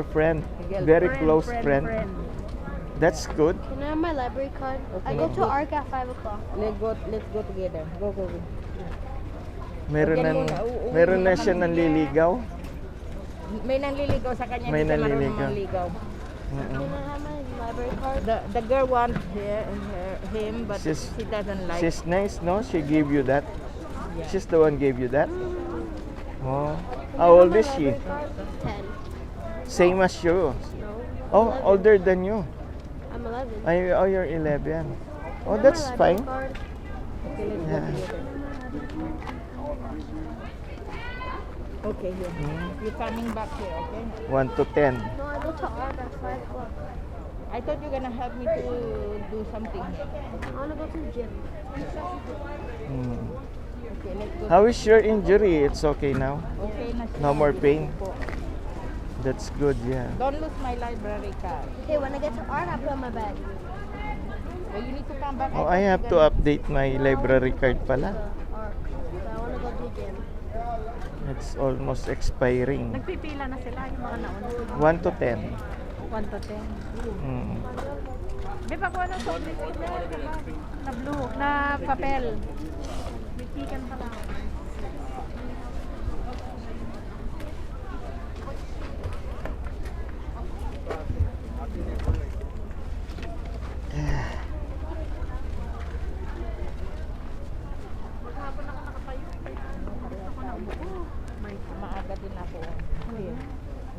Friend, very close friend. That's good. Can I have my library card? I Okay. go to ARC at 5 o'clock. Let's go together. Go. Meron na siya nanliligaw. May nanliligaw sa kanya. May Hindi siya marunong nanliligaw. manligaw. Can I have my library card? The girl wants him, but She's- she doesn't like. She's nice, no? She gave you that. She's the one gave you that. Oh, how old is she? 10. Same as you. No. Oh, 11. older than you. I'm 11. Oh, you're 11. Oh, Can I have that's my library fine. card? Okay, let's Yeah. go together. Okay, here. You're coming back here, okay? 1 to 10. No, I go to ARC at 5 o'clock. I thought you're gonna help me to do something here. I want to go to the gym. Hmm. Okay, let's go. How is your injury? It's okay now? Okay na siya. No more pain? Po. That's good, yeah. Don't lose my library card. Okay, when I get to ARC, I put on my bag. Well, you need to come back. Oh, thought I you're have to gonna- update my library card The pala. ARC. So I want to go to the gym. It's almost expiring. Nagpipila na sila yung mga nauna. 1 to 10. 1 to 10. Hmm. May pakuha ng soft drink in there, diba? Na blue, na papel. May chicken pa lang. Maghapon ako nakatayo. Ako na umupo. May Maaga din ako. Here.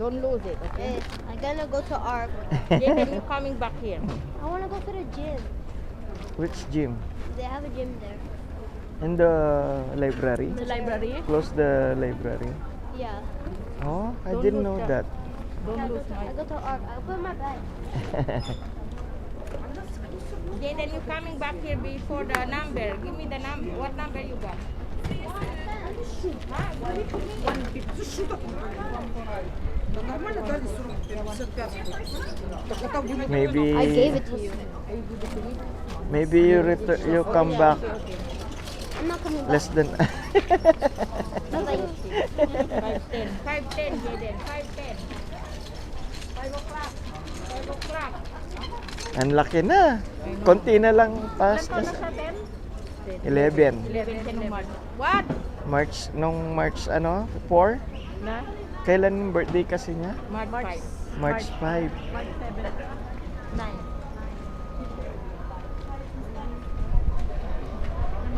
Don't lose it, okay? Okay, I'm gonna go to ARC. Yeah, then you're coming back here. I want to go to the gym. Which gym? They have a gym there. In the library? the library. Close the library. Yeah. Oh, I Don't didn't look know that. that. Don't lose I my... go to ARC. I put my bag. Yeah, then you're coming back here before the number. Give me the number. What number you got? Maybe I gave it to you. maybe you come back I'm not coming back. less than No, thank you. 5:10. 5:10, Jaden. 5:10. 5 o'clock. 5 o'clock. Ang laki na. Konti na lang pass Ilan taon na kasi. siya, 10? 11. 11 ng March. What? March 4? Na? Kailan yung birthday kasi niya? March 5. March 5. March 7. 9.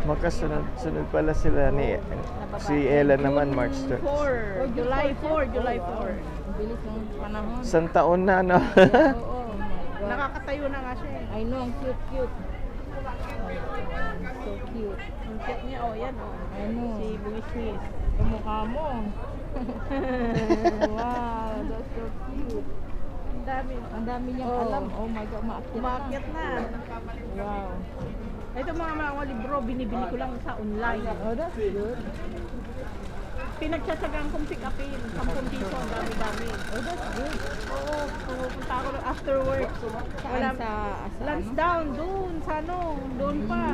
Makasunod pala sila ni si Ella naman March 2. 4. July 4. July 4. Ang bilis ng panahon. Isang taon na, no? Oo, oh my God. Nakakatayo na nga siya eh. I know, ang cute. So cute. Ang cute niya, oh yan oh. I know. Si Louis Smith. Kamukha mo. Wow, that's so cute. Ang dami. Ang dami niyang Oo. alam. Oh my God, umaakyat na. Umakyat na. Wow. Ito mga libro, binibili ko lang sa online. Oh, that's good. Pinagtsatsagaan kong pick upin. 10 piso, ang dami-dami. Oh, that's good. Oo, pupunta ako after work. Saan sa Lansdowne, doon, sa doon pa.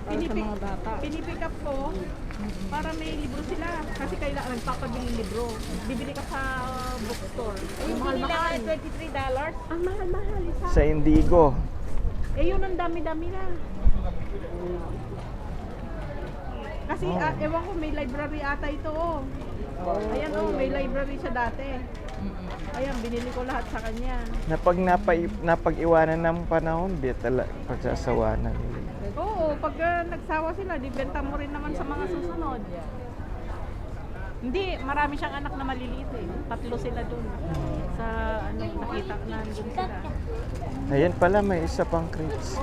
Para sa mga bata. Pinipick up ko para may libro sila. Kasi kailangan nagpapabili ng libro. Bibili ka sa bookstore. Yung Ang hindi nila mahal-mahal. $23? Ang mahal-mahal. Isa. Sa Indigo. Eh yun ang dami-dami na. Kasi ewan ko, may library ata ito oh. Ayan oh, may library siya dati. Ayan, binili ko lahat sa kanya. Na pag napag-iwanan ng panahon, di pagsasawanan. Oo, pag nagsawa sila, dibenta mo rin naman sa mga susunod. Hindi, marami siyang anak na maliliit eh. 3 sila dun. Sa nakita na dun sila. Ayan pala, may isa pang crates.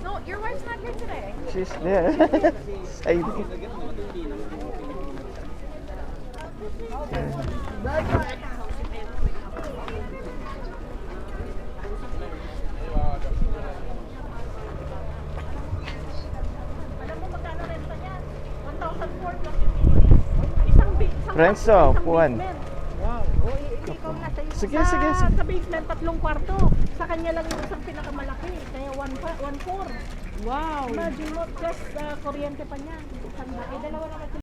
No, your wife's not here today. She's there. Exciting. Alam mo magkano renta niyan? 1,400 plus utilities. Isang Renzo, isang Juan. basement. Wow. Oh, ikaw na sa Sige, sa, sige. Sa basement, 3 kwarto. Sa kanya lang yung isang pinakamalaki. Kaya 1/4. Wow. Imagine mo, just kuryente pa niya. May dalawa